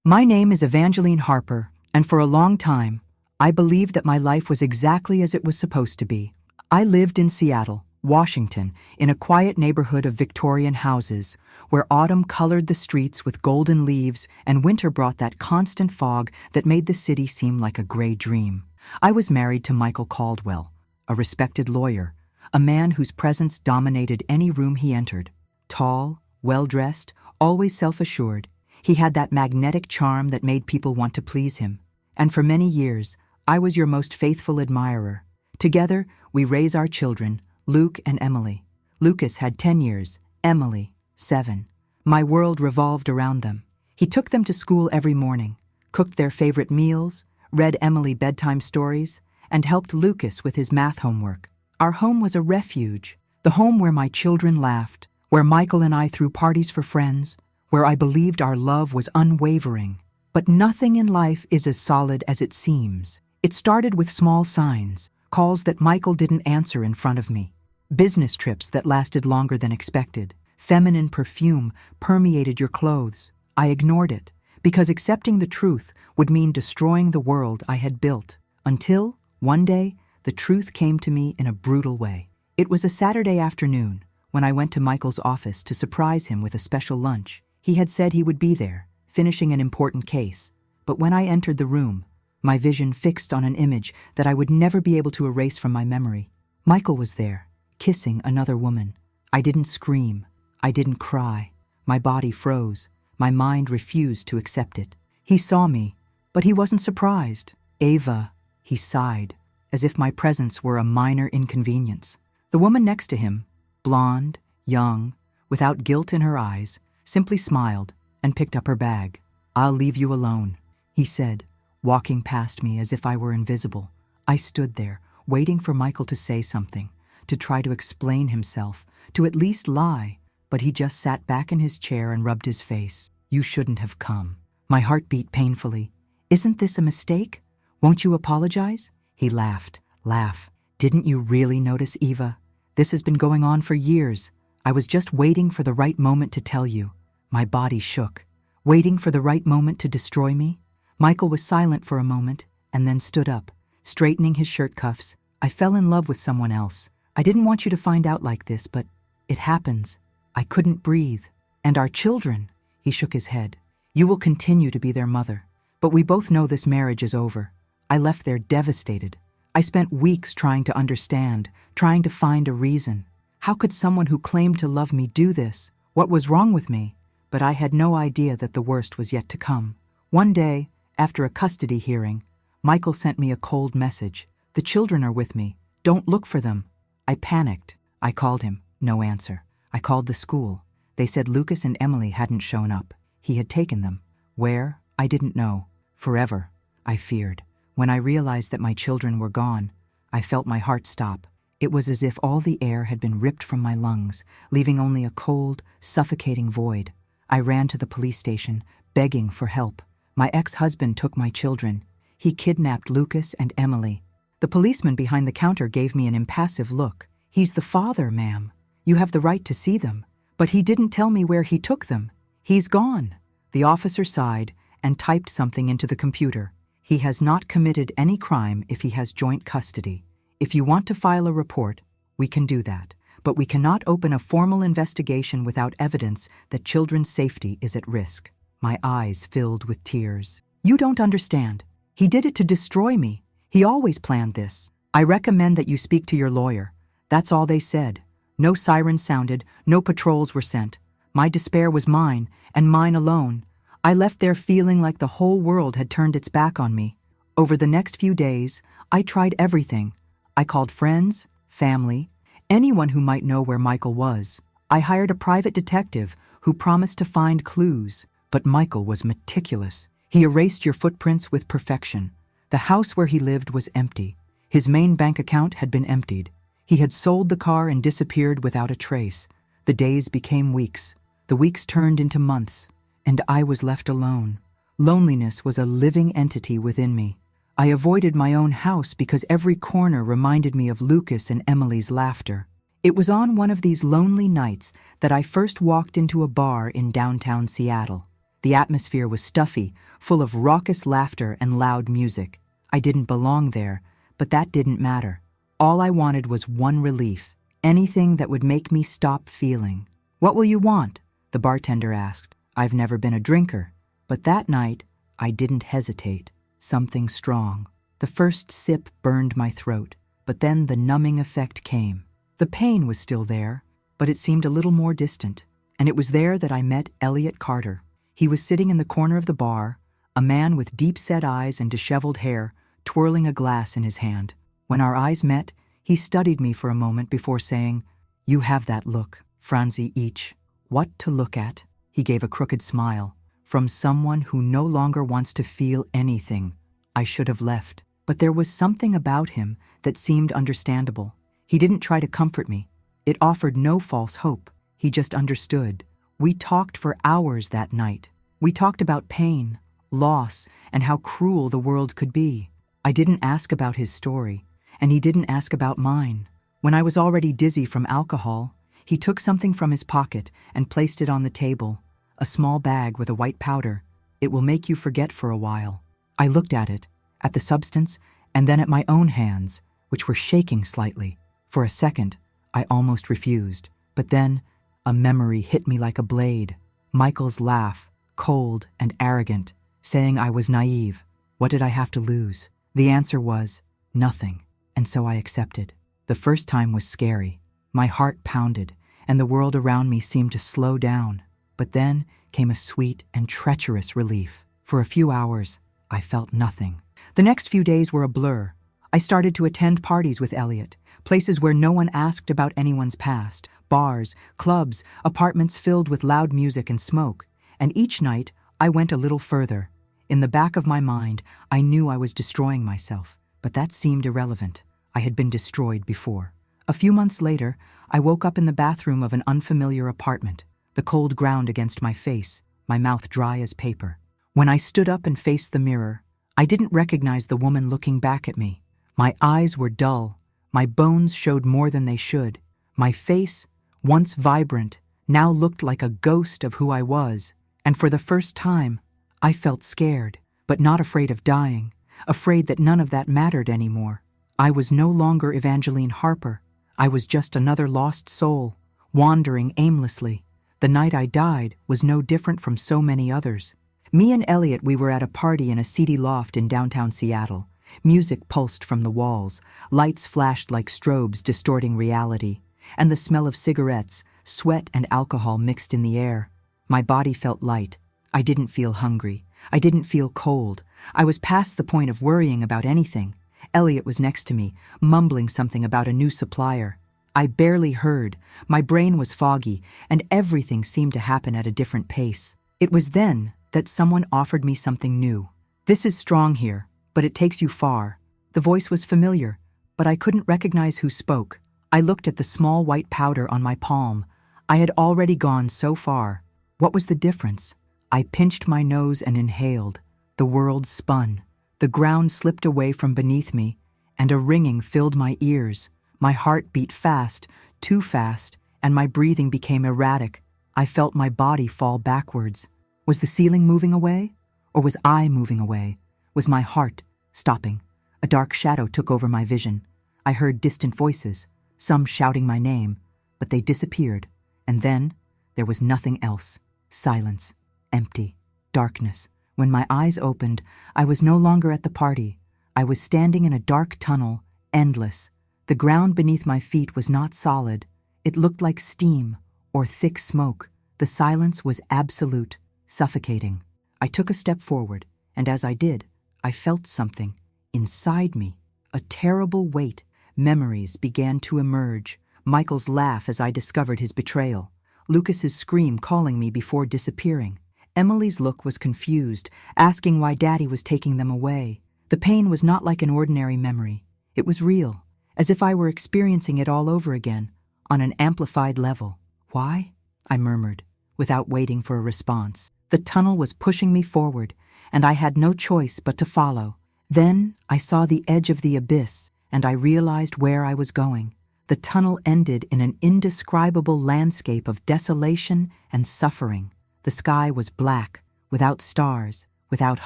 My name is Evangeline Harper, and for a long time, I believed that my life was exactly as it was supposed to be. I lived in Seattle, Washington, in a quiet neighborhood of Victorian houses, where autumn colored the streets with golden leaves and winter brought that constant fog that made the city seem like a gray dream. I was married to Michael Caldwell, a respected lawyer, a man whose presence dominated any room he entered. Tall, well-dressed, always self-assured, he had that magnetic charm that made people want to please him. And for many years, I was your most faithful admirer. Together, we raise our children, Luke and Emily. Lucas had 10 years, Emily, 7. My world revolved around them. He took them to school every morning, cooked their favorite meals, read Emily bedtime stories, and helped Lucas with his math homework. Our home was a refuge, the home where my children laughed, where Michael and I threw parties for friends, where I believed our love was unwavering. But nothing in life is as solid as it seems. It started with small signs, calls that Michael didn't answer in front of me, business trips that lasted longer than expected, feminine perfume permeated your clothes. I ignored it, because accepting the truth would mean destroying the world I had built. Until, one day, the truth came to me in a brutal way. It was a Saturday afternoon when I went to Michael's office to surprise him with a special lunch. He had said he would be there, finishing an important case. But when I entered the room, my vision fixed on an image that I would never be able to erase from my memory. Michael was there, kissing another woman. I didn't scream. I didn't cry. My body froze. My mind refused to accept it. He saw me, but he wasn't surprised. "Ava," he sighed, as if my presence were a minor inconvenience. The woman next to him, blonde, young, without guilt in her eyes, simply smiled and picked up her bag. "I'll leave you alone," he said, walking past me as if I were invisible. I stood there, waiting for Michael to say something, to try to explain himself, to at least lie, but he just sat back in his chair and rubbed his face. "You shouldn't have come." My heart beat painfully. "Isn't this a mistake? Won't you apologize?" He laughed. "Laugh. Didn't you really notice, Eva? This has been going on for years. I was just waiting for the right moment to tell you." My body shook. Waiting for the right moment to destroy me? Michael was silent for a moment and then stood up, straightening his shirt cuffs. "I fell in love with someone else. I didn't want you to find out like this, but it happens." I couldn't breathe. "And our children?" He shook his head. "You will continue to be their mother. But we both know this marriage is over." I left there devastated. I spent weeks trying to understand, trying to find a reason. How could someone who claimed to love me do this? What was wrong with me? But I had no idea that the worst was yet to come. One day, after a custody hearing, Michael sent me a cold message. "The children are with me. Don't look for them." I panicked. I called him. No answer. I called the school. They said Lucas and Emily hadn't shown up. He had taken them. Where? I didn't know. Forever, I feared. When I realized that my children were gone, I felt my heart stop. It was as if all the air had been ripped from my lungs, leaving only a cold, suffocating void. I ran to the police station, begging for help. My ex-husband took my children. He kidnapped Lucas and Emily. The policeman behind the counter gave me an impassive look. "He's the father, ma'am. You have the right to see them." But he didn't tell me where he took them. "He's gone." The officer sighed and typed something into the computer. "He has not committed any crime if he has joint custody. If you want to file a report, we can do that. But we cannot open a formal investigation without evidence that children's safety is at risk." My eyes filled with tears. "You don't understand. He did it to destroy me. He always planned this. I recommend that you speak to your lawyer." That's all they said. No sirens sounded, no patrols were sent. My despair was mine, and mine alone. I left there feeling like the whole world had turned its back on me. Over the next few days, I tried everything. I called friends, family, anyone who might know where Michael was. I hired a private detective who promised to find clues. But Michael was meticulous. He erased your footprints with perfection. The house where he lived was empty. His main bank account had been emptied. He had sold the car and disappeared without a trace. The days became weeks. The weeks turned into months. And I was left alone. Loneliness was a living entity within me. I avoided my own house because every corner reminded me of Lucas and Emily's laughter. It was on one of these lonely nights that I first walked into a bar in downtown Seattle. The atmosphere was stuffy, full of raucous laughter and loud music. I didn't belong there, but that didn't matter. All I wanted was one relief, anything that would make me stop feeling. "What will you want?" the bartender asked. I've never been a drinker, but that night I didn't hesitate. Something strong. The first sip burned my throat, but then the numbing effect came. The pain was still there, but it seemed a little more distant. And it was there that I met Elliot Carter. He was sitting in the corner of the bar, a man with deep-set eyes and disheveled hair, twirling a glass in his hand. When our eyes met, he studied me for a moment before saying, "You have that look, Franzi each." What to look at? He gave a crooked smile. From someone who no longer wants to feel anything. I should have left. But there was something about him that seemed understandable. He didn't try to comfort me. It offered no false hope. He just understood. We talked for hours that night. We talked about pain, loss, and how cruel the world could be. I didn't ask about his story, and he didn't ask about mine. When I was already dizzy from alcohol, he took something from his pocket and placed it on the table, a small bag with a white powder. "It will make you forget for a while." I looked at it, at the substance, and then at my own hands, which were shaking slightly. For a second, I almost refused. But then, a memory hit me like a blade. Michael's laugh, cold and arrogant, saying I was naive. What did I have to lose? The answer was, nothing. And so I accepted. The first time was scary. My heart pounded, and the world around me seemed to slow down. But then came a sweet and treacherous relief. For a few hours, I felt nothing. The next few days were a blur. I started to attend parties with Elliot, places where no one asked about anyone's past, bars, clubs, apartments filled with loud music and smoke. And each night, I went a little further. In the back of my mind, I knew I was destroying myself, but that seemed irrelevant. I had been destroyed before. A few months later, I woke up in the bathroom of an unfamiliar apartment, the cold ground against my face, my mouth dry as paper. When I stood up and faced the mirror, I didn't recognize the woman looking back at me. My eyes were dull. My bones showed more than they should. My face, once vibrant, now looked like a ghost of who I was. And for the first time, I felt scared, but not afraid of dying, afraid that none of that mattered anymore. I was no longer Evangeline Harper. I was just another lost soul, wandering aimlessly. The night I died was no different from so many others. Me and Elliot, we were at a party in a seedy loft in downtown Seattle. Music pulsed from the walls, lights flashed like strobes distorting reality, and the smell of cigarettes, sweat, and alcohol mixed in the air. My body felt light. I didn't feel hungry. I didn't feel cold. I was past the point of worrying about anything. Elliot was next to me, mumbling something about a new supplier. I barely heard. My brain was foggy, and everything seemed to happen at a different pace. It was then that someone offered me something new. "This is strong here, but it takes you far." The voice was familiar, but I couldn't recognize who spoke. I looked at the small white powder on my palm. I had already gone so far. What was the difference? I pinched my nose and inhaled. The world spun. The ground slipped away from beneath me, and a ringing filled my ears. My heart beat fast, too fast, and my breathing became erratic. I felt my body fall backwards. Was the ceiling moving away? Or was I moving away? Was my heart stopping? A dark shadow took over my vision. I heard distant voices, some shouting my name, but they disappeared. And then there was nothing else. Silence, empty, darkness. When my eyes opened, I was no longer at the party. I was standing in a dark tunnel, endless. The ground beneath my feet was not solid. It looked like steam or thick smoke. The silence was absolute, suffocating. I took a step forward, and as I did, I felt something inside me, a terrible weight. Memories began to emerge. Michael's laugh as I discovered his betrayal. Lucas's scream calling me before disappearing. Emily's look was confused, asking why Daddy was taking them away. The pain was not like an ordinary memory. It was real, as if I were experiencing it all over again, on an amplified level. "Why?" I murmured, without waiting for a response. The tunnel was pushing me forward, and I had no choice but to follow. Then I saw the edge of the abyss, and I realized where I was going. The tunnel ended in an indescribable landscape of desolation and suffering. The sky was black, without stars, without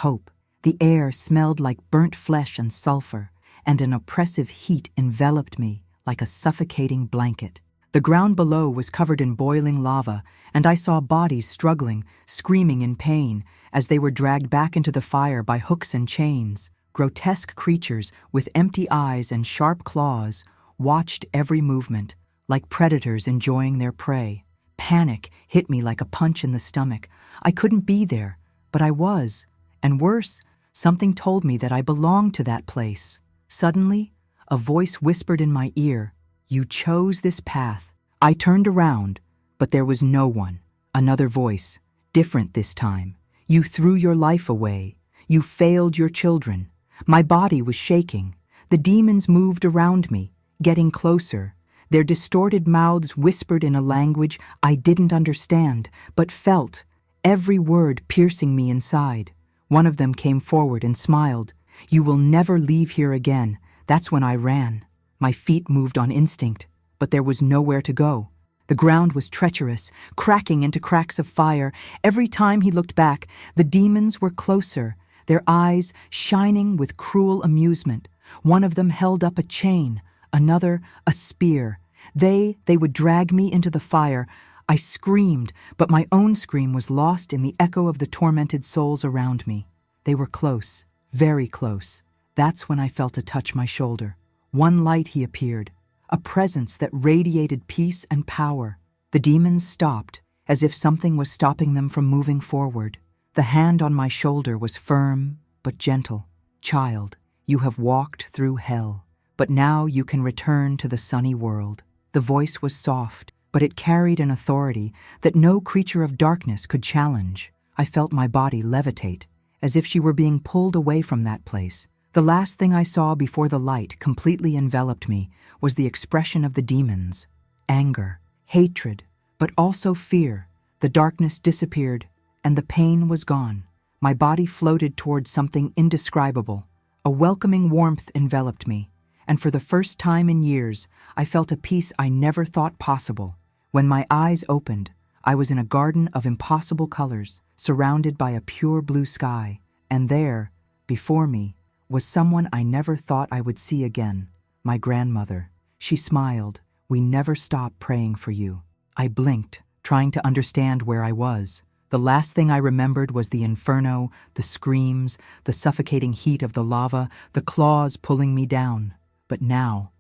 hope. The air smelled like burnt flesh and sulfur, and an oppressive heat enveloped me like a suffocating blanket. The ground below was covered in boiling lava, and I saw bodies struggling, screaming in pain, as they were dragged back into the fire by hooks and chains. Grotesque creatures with empty eyes and sharp claws watched every movement, like predators enjoying their prey. Panic hit me like a punch in the stomach. I couldn't be there, but I was. And worse, something told me that I belonged to that place. Suddenly, a voice whispered in my ear, "You chose this path." I turned around, but there was no one. Another voice, different this time. "You threw your life away. You failed your children." My body was shaking. The demons moved around me, getting closer. Their distorted mouths whispered in a language I didn't understand, but felt, every word piercing me inside. One of them came forward and smiled. "You will never leave here again." That's when I ran. My feet moved on instinct, but there was nowhere to go. The ground was treacherous, cracking into cracks of fire. Every time he looked back, the demons were closer, their eyes shining with cruel amusement. One of them held up a chain, another a spear. They would drag me into the fire. I screamed, but my own scream was lost in the echo of the tormented souls around me. They were close, very close. That's when I felt a touch my shoulder. One light he appeared, a presence that radiated peace and power. The demons stopped, as if something was stopping them from moving forward. The hand on my shoulder was firm but gentle. "Child, you have walked through hell, but now you can return to the sunny world." The voice was soft, but it carried an authority that no creature of darkness could challenge. I felt my body levitate, as if she were being pulled away from that place. The last thing I saw before the light completely enveloped me was the expression of the demons. Anger, hatred, but also fear. The darkness disappeared, and the pain was gone. My body floated towards something indescribable. A welcoming warmth enveloped me, and for the first time in years, I felt a peace I never thought possible. When my eyes opened, I was in a garden of impossible colors, surrounded by a pure blue sky, and there, before me, was someone I never thought I would see again, my grandmother. She smiled. "We never stop praying for you." I blinked, trying to understand where I was. The last thing I remembered was the inferno, the screams, the suffocating heat of the lava, the claws pulling me down. But now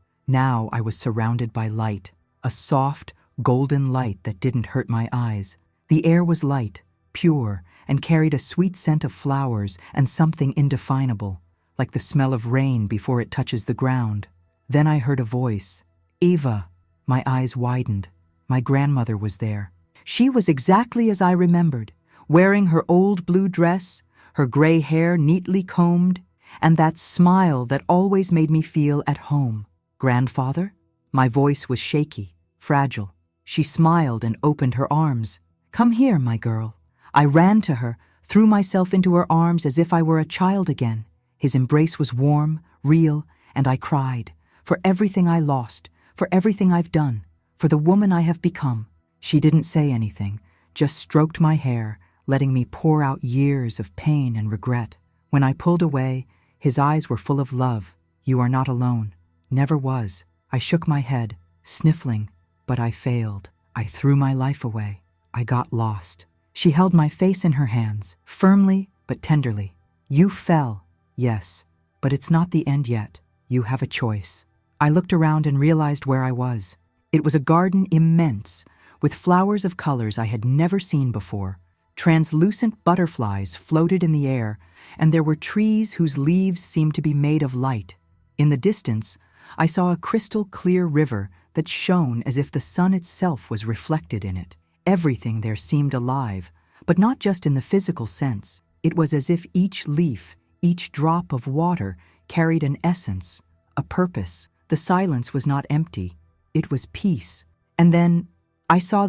I was surrounded by light, a soft, golden light that didn't hurt my eyes. The air was light, pure, and carried a sweet scent of flowers and something indefinable, like the smell of rain before it touches the ground. Then I heard a voice. "Eva." My eyes widened. My grandmother was there. She was exactly as I remembered, wearing her old blue dress, her gray hair neatly combed, and that smile that always made me feel at home. "Grandfather?" My voice was shaky, fragile. She smiled and opened her arms. "Come here, my girl." I ran to her, threw myself into her arms as if I were a child again. His embrace was warm, real, and I cried. For everything I lost, for everything I've done, for the woman I have become. She didn't say anything, just stroked my hair, letting me pour out years of pain and regret. When I pulled away, his eyes were full of love. "You are not alone." Never was. I shook my head, sniffling, but I failed. I threw my life away. I got lost. She held my face in her hands, firmly but tenderly. "You fell, yes, but it's not the end yet. You have a choice." I looked around and realized where I was. It was a garden immense, with flowers of colors I had never seen before. Translucent butterflies floated in the air, and there were trees whose leaves seemed to be made of light. In the distance, I saw a crystal-clear river that shone as if the sun itself was reflected in it. Everything there seemed alive, but not just in the physical sense. It was as if each leaf, each drop of water carried an essence, a purpose. The silence was not empty. It was peace. And then I saw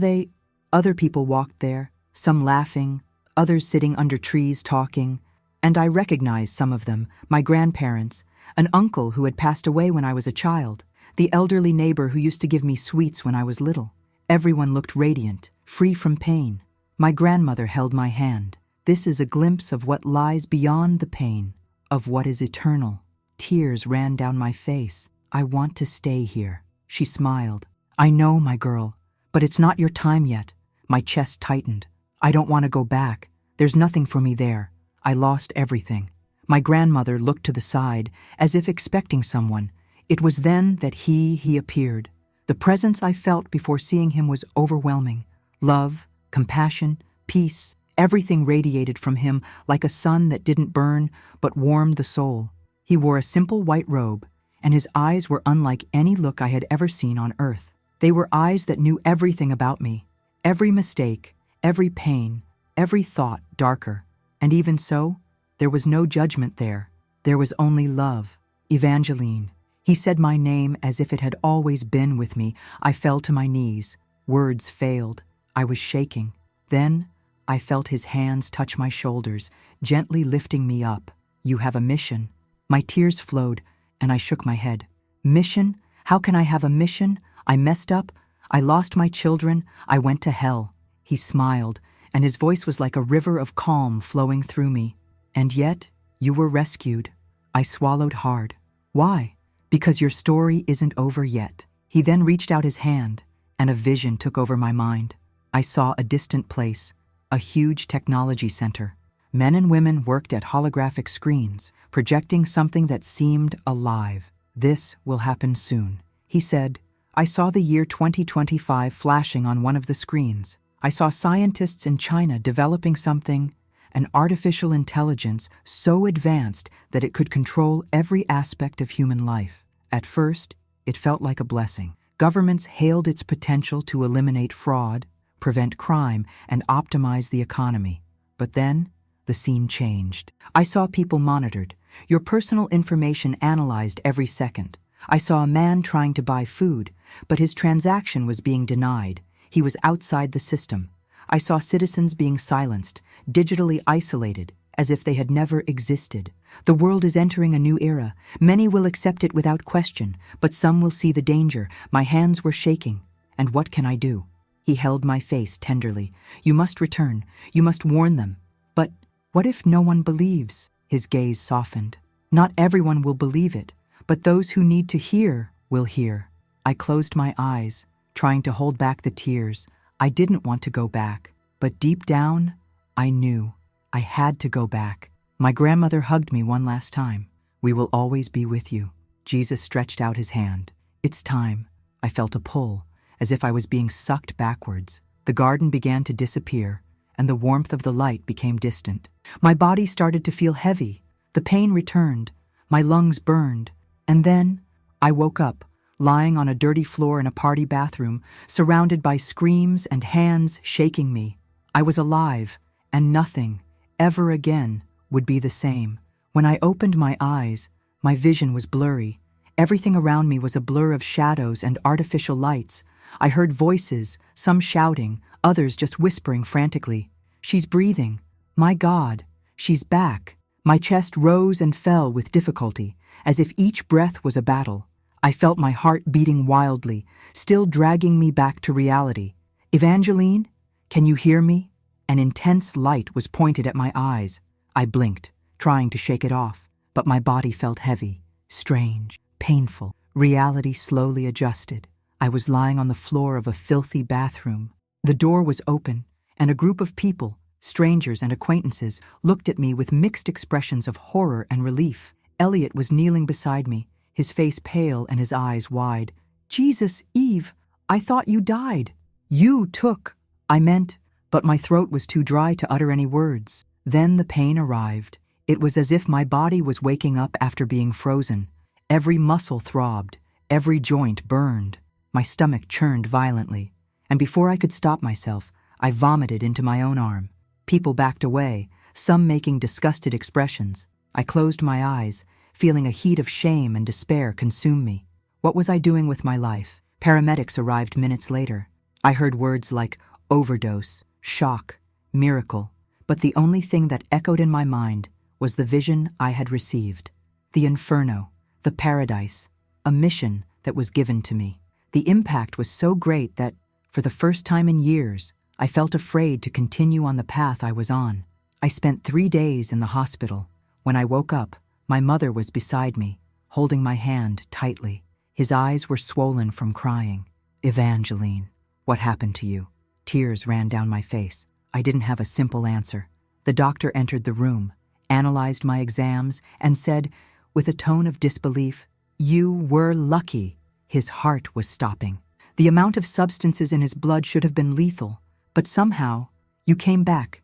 other people walked there, some laughing, others sitting under trees talking, and I recognized some of them, my grandparents, an uncle who had passed away when I was a child, the elderly neighbor who used to give me sweets when I was little. Everyone looked radiant, free from pain. My grandmother held my hand. This is a glimpse of what lies beyond the pain, of what is eternal. Tears ran down my face. I want to stay here. She smiled. I know, my girl, but it's not your time yet. My chest tightened. I don't want to go back. There's nothing for me there. I lost everything. My grandmother looked to the side, as if expecting someone. It was then that he appeared. The presence I felt before seeing him was overwhelming. Love, compassion, peace, everything radiated from him like a sun that didn't burn but warmed the soul. He wore a simple white robe, and his eyes were unlike any look I had ever seen on earth. They were eyes that knew everything about me, every mistake, every pain, every thought darker. And even so, there was no judgment there. There was only love. Evangeline. He said my name as if it had always been with me. I fell to my knees. Words failed. I was shaking. Then I felt his hands touch my shoulders, gently lifting me up. You have a mission. My tears flowed, and I shook my head. Mission? How can I have a mission? I messed up. I lost my children. I went to hell. He smiled, and his voice was like a river of calm flowing through me. And yet, you were rescued. I swallowed hard. Why? Because your story isn't over yet. He then reached out his hand, and a vision took over my mind. I saw a distant place, a huge technology center. Men and women worked at holographic screens, projecting something that seemed alive. This will happen soon, he said. I saw the year 2025 flashing on one of the screens. I saw scientists in China developing something, an artificial intelligence so advanced that it could control every aspect of human life. At first, it felt like a blessing. Governments hailed its potential to eliminate fraud, prevent crime, and optimize the economy. But then, the scene changed. I saw people monitored, your personal information analyzed every second. I saw a man trying to buy food, but his transaction was being denied. He was outside the system. I saw citizens being silenced, digitally isolated, as if they had never existed. The world is entering a new era. Many will accept it without question, but some will see the danger. My hands were shaking. And what can I do? He held my face tenderly. You must return. You must warn them. But what if no one believes? His gaze softened. Not everyone will believe it, but those who need to hear will hear. I closed my eyes, trying to hold back the tears. I didn't want to go back, but deep down, I knew I had to go back. My grandmother hugged me one last time. We will always be with you. Jesus stretched out his hand. It's time. I felt a pull, as if I was being sucked backwards. The garden began to disappear, and the warmth of the light became distant. My body started to feel heavy. The pain returned. My lungs burned. And then I woke up, lying on a dirty floor in a party bathroom, surrounded by screams and hands shaking me. I was alive, and nothing, ever again, would be the same. When I opened my eyes, my vision was blurry. Everything around me was a blur of shadows and artificial lights. I heard voices, some shouting, others just whispering frantically. She's breathing. My God, she's back. My chest rose and fell with difficulty, as if each breath was a battle. I felt my heart beating wildly, still dragging me back to reality. Evangeline, can you hear me? An intense light was pointed at my eyes. I blinked, trying to shake it off, but my body felt heavy, strange, painful. Reality slowly adjusted. I was lying on the floor of a filthy bathroom. The door was open, and a group of people, strangers and acquaintances, looked at me with mixed expressions of horror and relief. Elliot was kneeling beside me, his face pale and his eyes wide. Jesus, Eve, I thought you died. You took. I meant, but my throat was too dry to utter any words. Then the pain arrived. It was as if my body was waking up after being frozen. Every muscle throbbed, every joint burned. My stomach churned violently, and before I could stop myself, I vomited into my own arm. People backed away, some making disgusted expressions. I closed my eyes, feeling a heat of shame and despair consume me. What was I doing with my life? Paramedics arrived minutes later. I heard words like overdose, shock, miracle, but the only thing that echoed in my mind was the vision I had received. The inferno, the paradise, a mission that was given to me. The impact was so great that, for the first time in years, I felt afraid to continue on the path I was on. I spent 3 days in the hospital. When I woke up, my mother was beside me, holding my hand tightly. His eyes were swollen from crying. "Evangeline, what happened to you?" Tears ran down my face. I didn't have a simple answer. The doctor entered the room, analyzed my exams, and said, with a tone of disbelief, "You were lucky." His heart was stopping. The amount of substances in his blood should have been lethal, but somehow, you came back.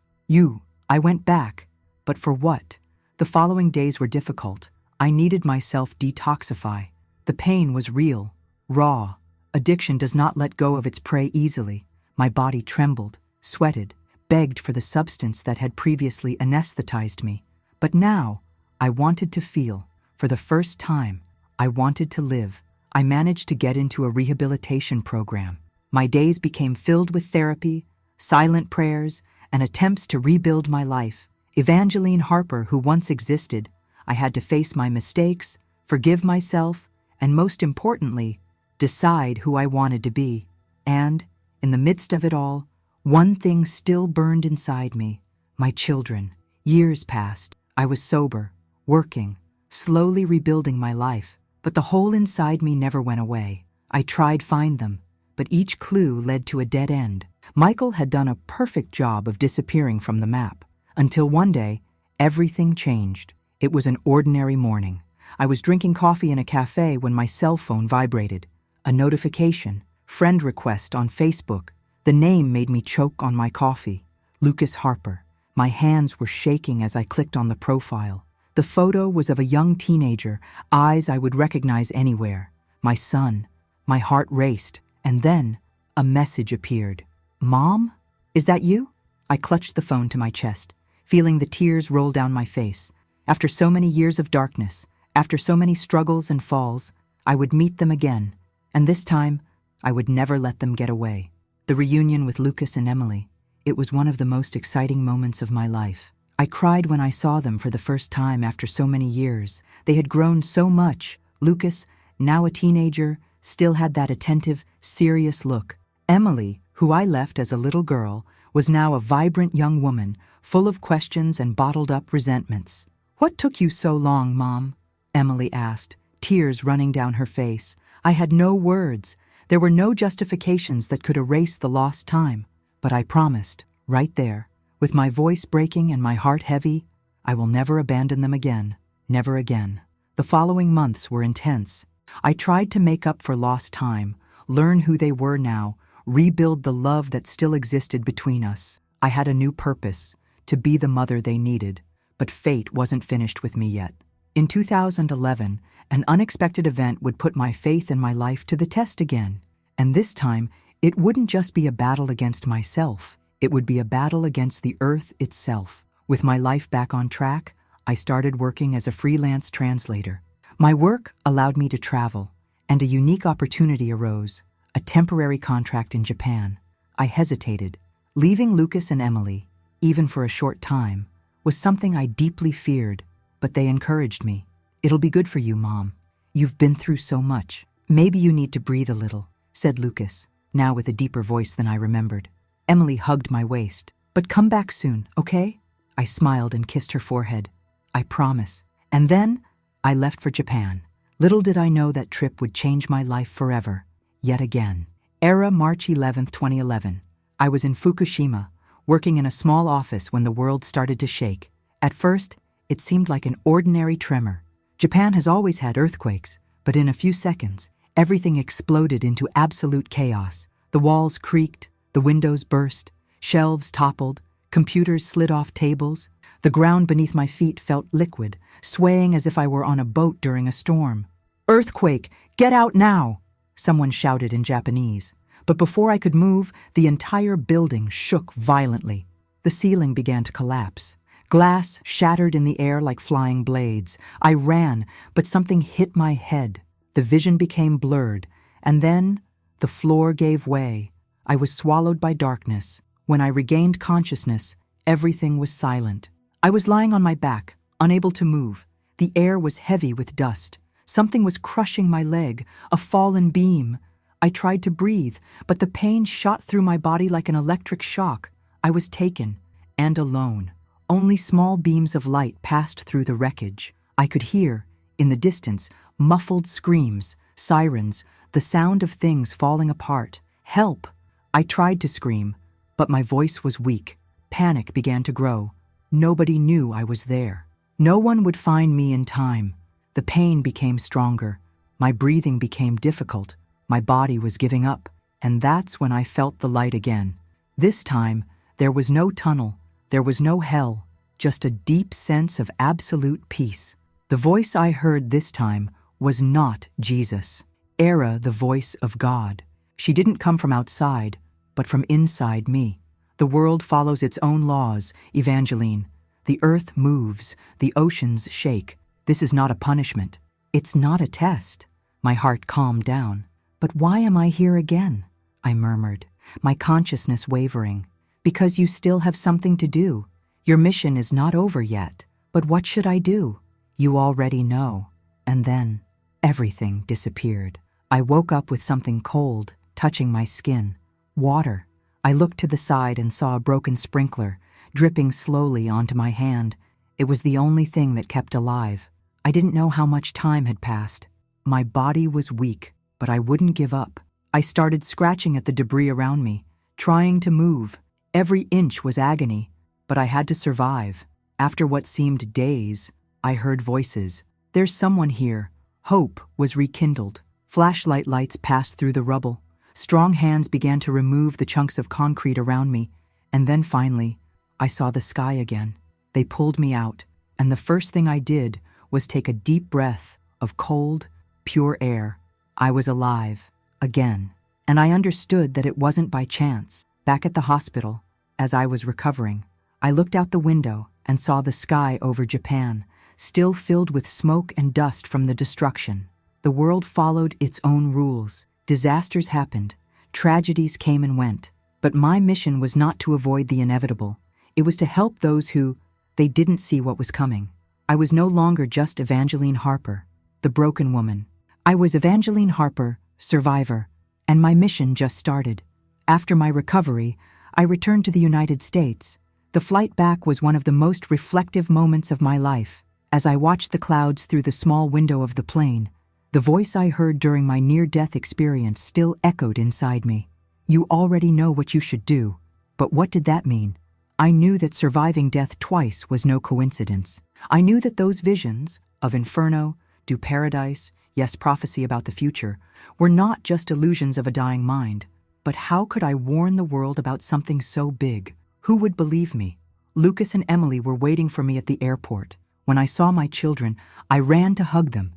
I went back. But for what? The following days were difficult. I needed myself detoxify. The pain was real, raw. Addiction does not let go of its prey easily. My body trembled, sweated, begged for the substance that had previously anesthetized me. But now, I wanted to feel. For the first time, I wanted to live. I managed to get into a rehabilitation program. My days became filled with therapy, silent prayers, and attempts to rebuild my life. Evangeline Harper, who once existed, I had to face my mistakes, forgive myself, and most importantly, decide who I wanted to be. And, in the midst of it all, one thing still burned inside me: my children. Years passed. I was sober, working, slowly rebuilding my life, but the hole inside me never went away. I tried to find them, but each clue led to a dead end. Michael had done a perfect job of disappearing from the map, until one day, everything changed. It was an ordinary morning. I was drinking coffee in a cafe when my cell phone vibrated. A notification, friend request on Facebook. The name made me choke on my coffee. Lucas Harper. My hands were shaking as I clicked on the profile. The photo was of a young teenager, eyes I would recognize anywhere. My son. My heart raced, and then a message appeared. "Mom? Is that you?" I clutched the phone to my chest, feeling the tears roll down my face. After so many years of darkness, after so many struggles and falls, I would meet them again, and this time, I would never let them get away. The reunion with Lucas and Emily, it was one of the most exciting moments of my life. I cried when I saw them for the first time after so many years. They had grown so much. Lucas, now a teenager, still had that attentive, serious look. Emily, who I left as a little girl, was now a vibrant young woman, full of questions and bottled-up resentments. "What took you so long, Mom?" Emily asked, tears running down her face. I had no words. There were no justifications that could erase the lost time. But I promised, right there, with my voice breaking and my heart heavy, I will never abandon them again. Never again. The following months were intense. I tried to make up for lost time, learn who they were now, rebuild the love that still existed between us. I had a new purpose, to be the mother they needed, but fate wasn't finished with me yet. In 2011, an unexpected event would put my faith in my life to the test again. And this time, it wouldn't just be a battle against myself, it would be a battle against the earth itself. With my life back on track, I started working as a freelance translator. My work allowed me to travel, and a unique opportunity arose. A temporary contract in Japan. I hesitated. Leaving Lucas and Emily, even for a short time, was something I deeply feared, but they encouraged me. "It'll be good for you, Mom. You've been through so much. Maybe you need to breathe a little," said Lucas, now with a deeper voice than I remembered. Emily hugged my waist. "But come back soon, okay?" I smiled and kissed her forehead. "I promise." And then, I left for Japan. Little did I know that trip would change my life forever. Yet again. Era March 11th, 2011. I was in Fukushima, working in a small office when the world started to shake. At first, it seemed like an ordinary tremor. Japan has always had earthquakes, but in a few seconds, everything exploded into absolute chaos. The walls creaked, the windows burst, shelves toppled, computers slid off tables. The ground beneath my feet felt liquid, swaying as if I were on a boat during a storm. "Earthquake! Get out now!" Someone shouted in Japanese. But before I could move, the entire building shook violently. The ceiling began to collapse. Glass shattered in the air like flying blades. I ran, but something hit my head. The vision became blurred, and then the floor gave way. I was swallowed by darkness. When I regained consciousness, everything was silent. I was lying on my back, unable to move. The air was heavy with dust. Something was crushing my leg, a fallen beam. I tried to breathe, but the pain shot through my body like an electric shock. I was taken, and alone. Only small beams of light passed through the wreckage. I could hear, in the distance, muffled screams, sirens, the sound of things falling apart. Help! I tried to scream, but my voice was weak. Panic began to grow. Nobody knew I was there. No one would find me in time. The pain became stronger. My breathing became difficult. My body was giving up. And that's when I felt the light again. This time, there was no tunnel. There was no hell. Just a deep sense of absolute peace. The voice I heard this time was not Jesus. Era, the voice of God. She didn't come from outside, but from inside me. The world follows its own laws, Evangeline. The earth moves, the oceans shake. This is not a punishment. It's not a test. My heart calmed down. But why am I here again? I murmured, my consciousness wavering. Because you still have something to do. Your mission is not over yet. But what should I do? You already know. And then, everything disappeared. I woke up with something cold, touching my skin. Water. I looked to the side and saw a broken sprinkler, dripping slowly onto my hand. It was the only thing that kept alive. I didn't know how much time had passed. My body was weak, but I wouldn't give up. I started scratching at the debris around me, trying to move. Every inch was agony, but I had to survive. After what seemed days, I heard voices. There's someone here. Hope was rekindled. Flashlight lights passed through the rubble. Strong hands began to remove the chunks of concrete around me, and then finally, I saw the sky again. They pulled me out, and the first thing I did was take a deep breath of cold, pure air. I was alive, again, and I understood that it wasn't by chance. Back at the hospital, as I was recovering, I looked out the window and saw the sky over Japan, still filled with smoke and dust from the destruction. The world followed its own rules. Disasters happened, tragedies came and went, but my mission was not to avoid the inevitable. It was to help those who, they didn't see what was coming. I was no longer just Evangeline Harper, the broken woman. I was Evangeline Harper, survivor, and my mission just started. After my recovery, I returned to the United States. The flight back was one of the most reflective moments of my life. As I watched the clouds through the small window of the plane, the voice I heard during my near-death experience still echoed inside me. You already know what you should do. But what did that mean? I knew that surviving death twice was no coincidence. I knew that those visions of inferno, do paradise, yes, prophecy about the future, were not just illusions of a dying mind. But how could I warn the world about something so big? Who would believe me? Lucas and Emily were waiting for me at the airport. When I saw my children, I ran to hug them.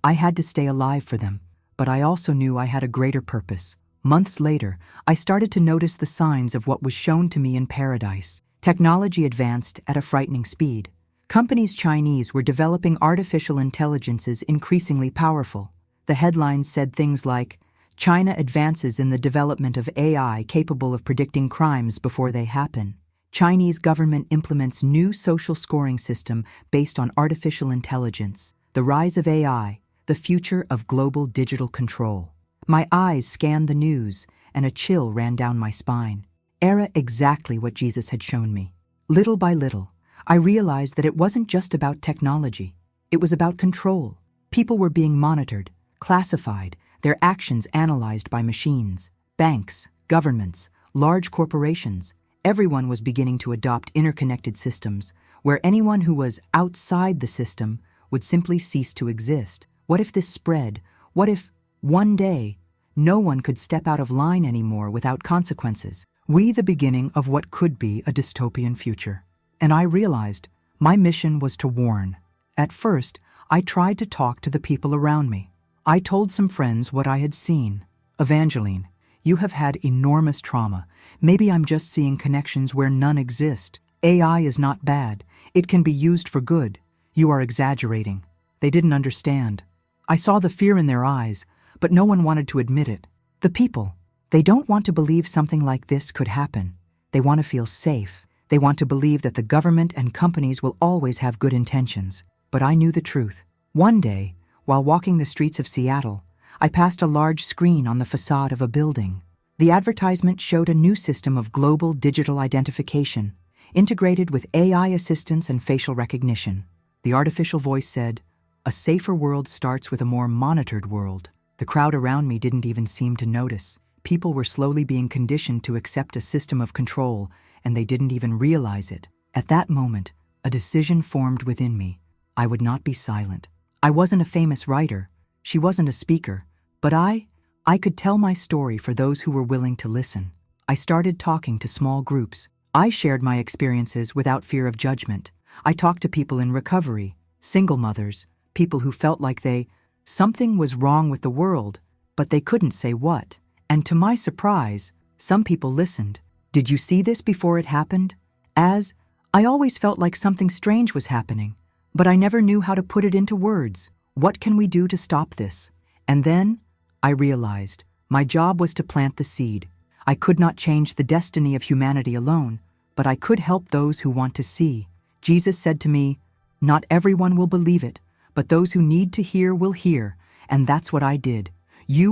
I had to stay alive for them. But I also knew I had a greater purpose. Months later, I started to notice the signs of what was shown to me in paradise. Technology advanced at a frightening speed. Companies Chinese were developing artificial intelligences increasingly powerful. The headlines said things like, China advances in the development of AI capable of predicting crimes before they happen. Chinese government implements new social scoring system based on artificial intelligence. The rise of AI, the future of global digital control. My eyes scanned the news, and a chill ran down my spine. Era exactly what Jesus had shown me. Little by little, I realized that it wasn't just about technology. It was about control. People were being monitored, classified, their actions analyzed by machines. Banks, governments, large corporations. Everyone was beginning to adopt interconnected systems, where anyone who was outside the system would simply cease to exist. What if this spread? What if, one day, no one could step out of line anymore without consequences? The beginning of what could be a dystopian future. And I realized my mission was to warn. At first, I tried to talk to the people around me. I told some friends what I had seen. Evangeline, you have had enormous trauma. Maybe I'm just seeing connections where none exist. AI is not bad. It can be used for good. You are exaggerating. They didn't understand. I saw the fear in their eyes, but no one wanted to admit it. The people, they don't want to believe something like this could happen. They want to feel safe. They want to believe that the government and companies will always have good intentions. But I knew the truth. One day, while walking the streets of Seattle, I passed a large screen on the facade of a building. The advertisement showed a new system of global digital identification. integrated with AI assistance and facial recognition. The artificial voice said, "A safer world starts with a more monitored world." The crowd around me didn't even seem to notice. People were slowly being conditioned to accept a system of control, and they didn't even realize it. At that moment, a decision formed within me. I would not be silent. I wasn't a famous writer. She wasn't a speaker. But I could tell my story for those who were willing to listen. I started talking to small groups. I shared my experiences without fear of judgment. I talked to people in recovery, single mothers, people who felt like something was wrong with the world, but they couldn't say what. And to my surprise, some people listened. "Did you see this before it happened?" I always felt like something strange was happening, but I never knew how to put it into words. What can we do to stop this? And then I realized my job was to plant the seed. I could not change the destiny of humanity alone, but I could help those who want to see. Jesus said to me, "Not everyone will believe it, but those who need to hear will hear," and that's what I did.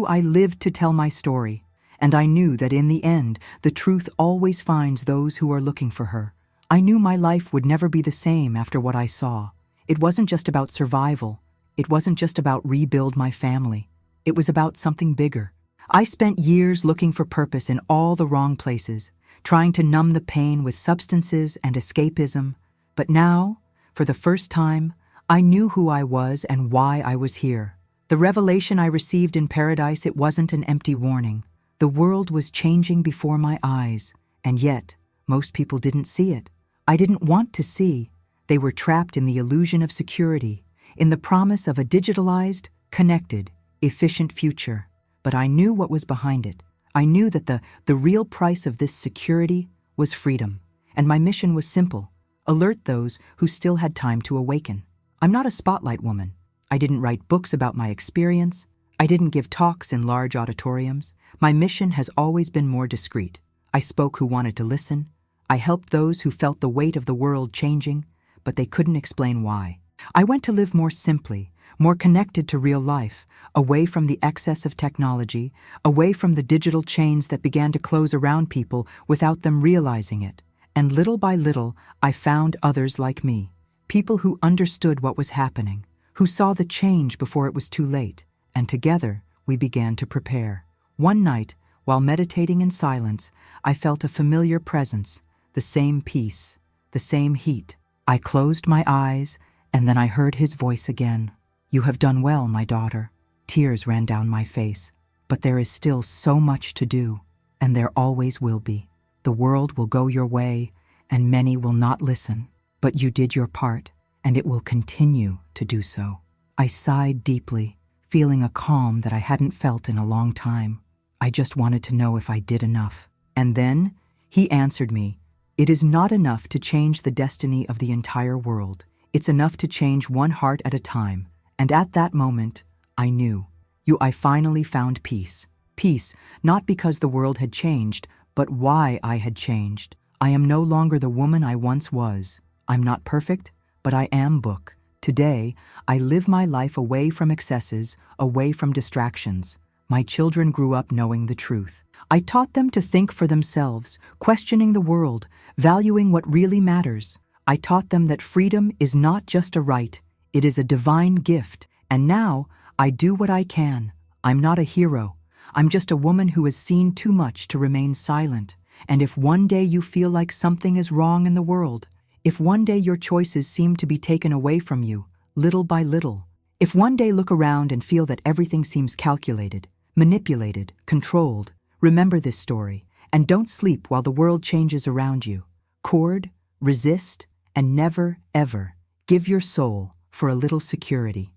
I lived to tell my story, and I knew that in the end, the truth always finds those who are looking for her. I knew my life would never be the same after what I saw. It wasn't just about survival. It wasn't just about rebuild my family. It was about something bigger. I spent years looking for purpose in all the wrong places, trying to numb the pain with substances and escapism. But now, for the first time, I knew who I was and why I was here. The revelation I received in paradise, it wasn't an empty warning. The world was changing before my eyes, and yet, most people didn't see it. I didn't want to see. They were trapped in the illusion of security, in the promise of a digitalized, connected, efficient future. But I knew what was behind it. I knew that the real price of this security was freedom. And my mission was simple: alert those who still had time to awaken. I'm not a spotlight woman. I didn't write books about my experience. I didn't give talks in large auditoriums. My mission has always been more discreet. I spoke who wanted to listen. I helped those who felt the weight of the world changing, but they couldn't explain why. I went to live more simply, more connected to real life, away from the excess of technology, away from the digital chains that began to close around people without them realizing it. And little by little, I found others like me, people who understood what was happening, who saw the change before it was too late, and together we began to prepare. One night, while meditating in silence, I felt a familiar presence, the same peace, the same heat. I closed my eyes, and then I heard his voice again. "You have done well, my daughter." Tears ran down my face. "But there is still so much to do, and there always will be. The world will go your way, and many will not listen. But you did your part, and it will continue to do so." I sighed deeply, feeling a calm that I hadn't felt in a long time. I just wanted to know if I did enough. And then he answered me, "It is not enough to change the destiny of the entire world. It's enough to change one heart at a time." And at that moment, I knew. I finally found peace. Peace, not because the world had changed, but why I had changed. I am no longer the woman I once was. I'm not perfect, but I am book. Today, I live my life away from excesses, away from distractions. My children grew up knowing the truth. I taught them to think for themselves, questioning the world, valuing what really matters. I taught them that freedom is not just a right, it is a divine gift. And now, I do what I can. I'm not a hero. I'm just a woman who has seen too much to remain silent. And if one day you feel like something is wrong in the world, if one day your choices seem to be taken away from you, little by little, if one day look around and feel that everything seems calculated, manipulated, controlled, remember this story, and don't sleep while the world changes around you. Cord, resist, and never, ever give your soul for a little security.